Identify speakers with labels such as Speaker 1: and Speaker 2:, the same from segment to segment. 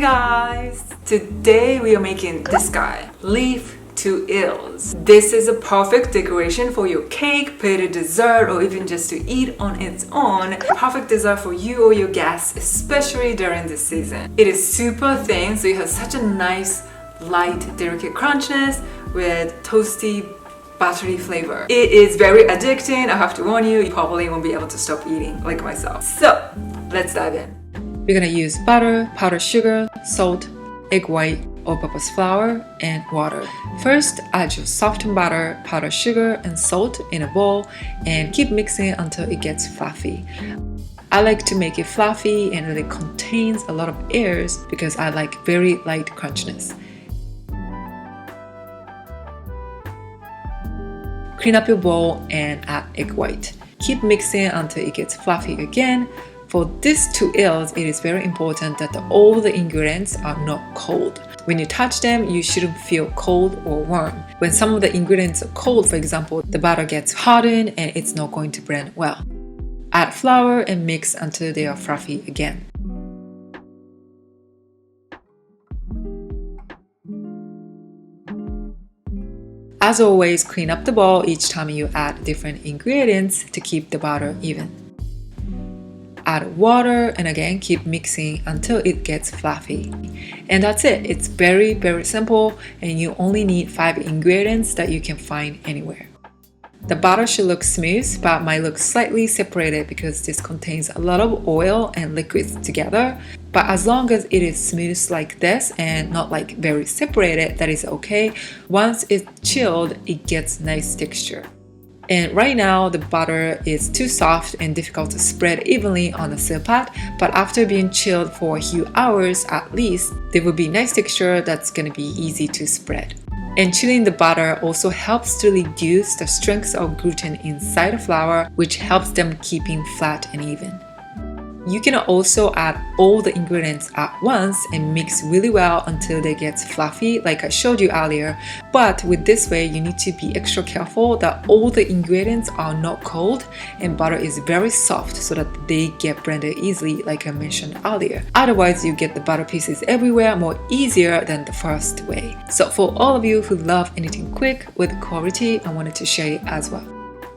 Speaker 1: guys! Today we are making this guy, leaf tuiles. This is a perfect decoration for your cake, plated dessert, or even just to eat on its own. Perfect dessert for you or your guests, especially during this season. It is super thin, so it has such a nice, light, delicate crunchiness with toasty, buttery flavor. It is very addicting. I have to warn you, you probably won't be able to stop eating like myself. So let's dive in. We're gonna use butter, powdered sugar, salt, egg white, all-purpose flour, and water. First, add your softened butter, powdered sugar, and salt in a bowl and keep mixing until it gets fluffy. I like to make it fluffy and it contains a lot of airs because I like very light crunchiness. Clean up your bowl and add egg white. Keep mixing until it gets fluffy again. For this tuiles, it is very important that all the ingredients are not cold. When you touch them, you shouldn't feel cold or warm. When some of the ingredients are cold, for example, the batter gets hardened and it's not going to blend well. Add flour and mix until they are fluffy again. As always, clean up the bowl each time you add different ingredients to keep the batter even. Add water and again keep mixing until it gets fluffy. And that's it. It's very, very simple and you only need 5 ingredients that you can find anywhere. The batter should look smooth but might look slightly separated because this contains a lot of oil and liquids together. But as long as it is smooth like this and not like very separated, that is okay. Once it's chilled, it gets nice texture. And right now the butter is too soft and difficult to spread evenly on the silpat, but after being chilled for a few hours at least, there will be nice texture that's going to be easy to spread. And chilling the butter also helps to reduce the strength of gluten inside the flour, which helps them keeping flat and even. You can also add all the ingredients at once and mix really well until they get fluffy like I showed you earlier. But with this way, you need to be extra careful that all the ingredients are not cold and butter is very soft so that they get blended easily like I mentioned earlier. Otherwise, you get the butter pieces everywhere more easier than the first way. So for all of you who love anything quick with quality, I wanted to share it as well.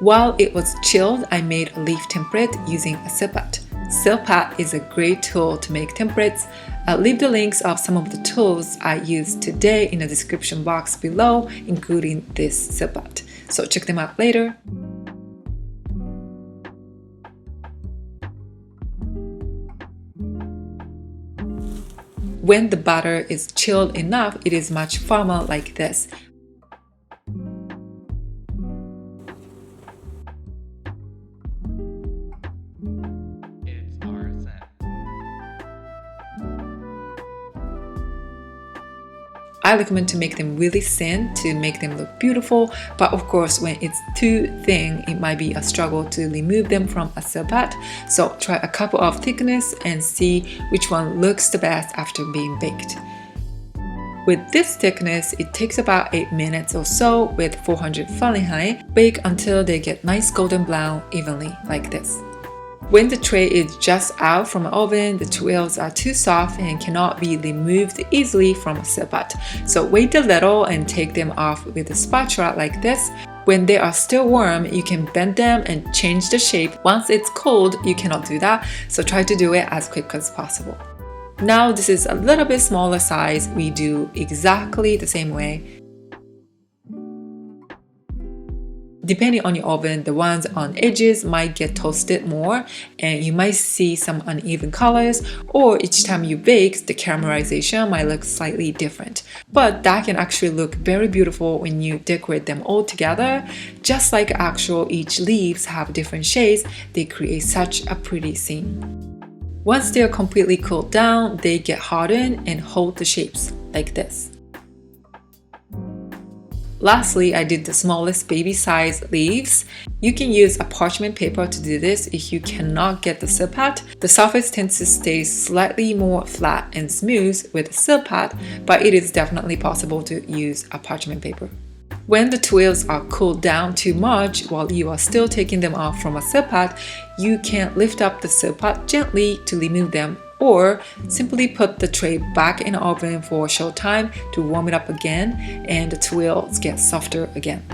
Speaker 1: While it was chilled, I made a leaf template using a silpat. Silpat is a great tool to make templates. I'll leave the links of some of the tools I used today in the description box below, including this silpat. So check them out later. When the batter is chilled enough, it is much firmer like this. I recommend to make them really thin to make them look beautiful, but of course when it's too thin, it might be a struggle to remove them from a silpat. So try a couple of thickness and see which one looks the best after being baked. With this thickness, it takes about 8 minutes or so with 400 Fahrenheit. Bake until they get nice golden brown evenly like this. When the tray is just out from the oven, the tuiles are too soft and cannot be removed easily from a silpat. So wait a little and take them off with a spatula like this. When they are still warm, you can bend them and change the shape. Once it's cold, you cannot do that, so try to do it as quick as possible. Now this is a little bit smaller size. We do exactly the same way. Depending on your oven, the ones on edges might get toasted more and you might see some uneven colors, or each time you bake, the caramelization might look slightly different. But that can actually look very beautiful when you decorate them all together. Just like actual each leaves have different shades, they create such a pretty scene. Once they are completely cooled down, they get hardened and hold the shapes like this. Lastly, I did the smallest baby size leaves. You can use a parchment paper to do this if you cannot get the silpat. The surface tends to stay slightly more flat and smooth with the silpat, but it is definitely possible to use a parchment paper. When the tuiles are cooled down too much while you are still taking them off from a silpat, you can lift up the silpat gently to remove them Or simply put the tray back in the oven for a short time to warm it up again and the tuiles get softer again.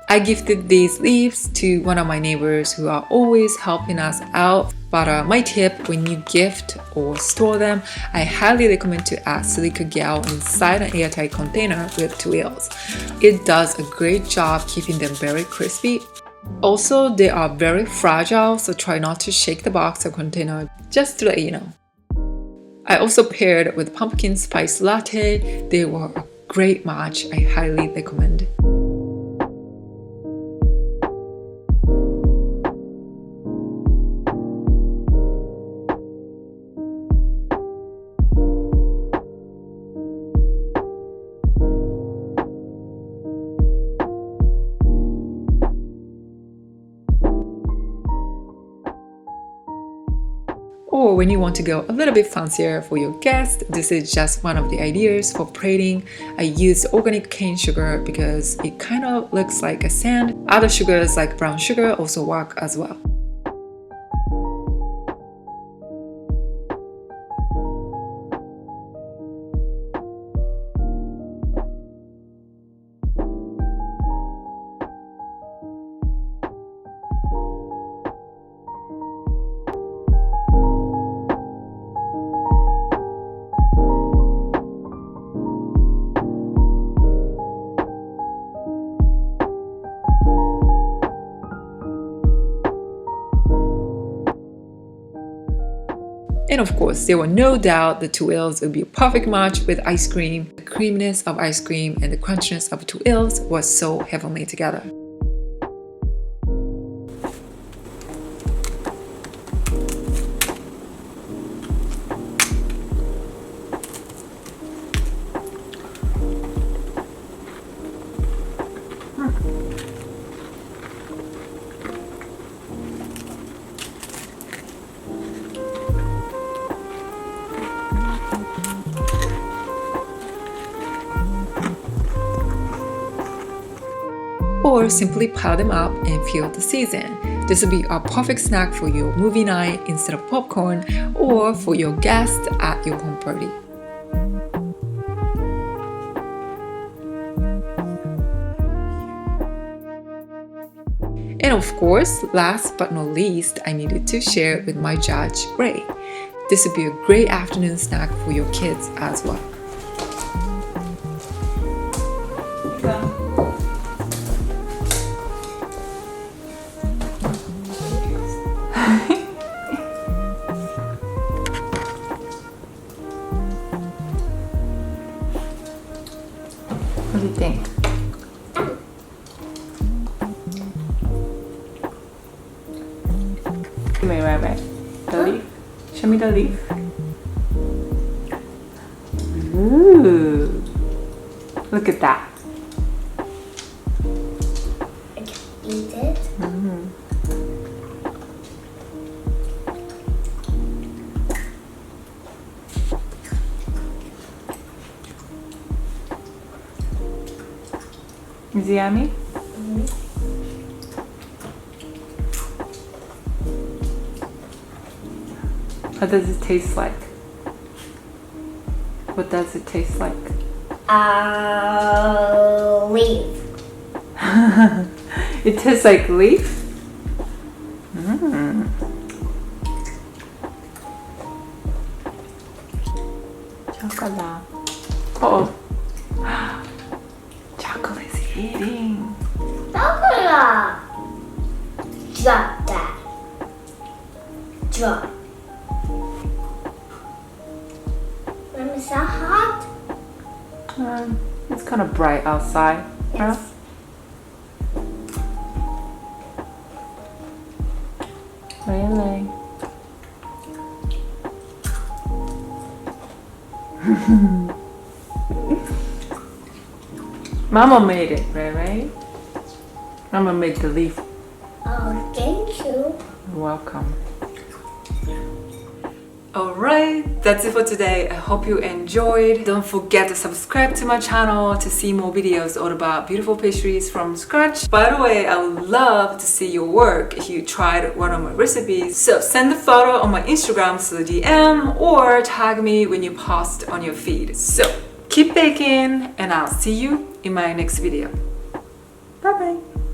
Speaker 1: I gifted these leaves to one of my neighbors who are always helping us out. But my tip, when you gift or store them, I highly recommend to add silica gel inside an airtight container with tuiles. It does a great job keeping them very crispy. Also, they are very fragile, so try not to shake the box or container, just to let you know. I also paired with pumpkin spice latte. They were a great match. I highly recommend. Or when you want to go a little bit fancier for your guests, this is just one of the ideas for plating. I used organic cane sugar because it kind of looks like a sand. Other sugars like brown sugar also work as well. And of course, there were no doubt the tuiles would be a perfect match with ice cream. The creaminess of ice cream and the crunchiness of tuiles was so heavenly together. Or simply pile them up and fill the season. This would be a perfect snack for your movie night instead of popcorn, or for your guests at your home party. And of course, last but not least, I needed to share it with my judge, Ray. This would be a great afternoon snack for your kids as well. What do you think? Give me right. The leaf. Show me the leaf. Ooh. Look at that.
Speaker 2: I can eat it.
Speaker 1: Mm-hmm. Is it yummy? What does it taste like? What does it taste like?
Speaker 2: Leaf.
Speaker 1: It tastes like leaf? Mm. Chocolate. Oh. Chocolate is eating.
Speaker 2: Chocolate. Drop that. Drop. Mom, is that hot?
Speaker 1: It's kind of bright outside.
Speaker 2: Yes.
Speaker 1: Huh? Really? Mama made it, right? Mama made the leaf.
Speaker 2: Oh, thank you.
Speaker 1: You're welcome. Alright, that's it for today. I hope you enjoyed. Don't forget to subscribe to my channel to see more videos all about beautiful pastries from scratch. By the way, I would love to see your work if you tried one of my recipes. So send a photo on my Instagram through DM or tag me when you post on your feed. So keep baking and I'll see you in my next video. Bye bye.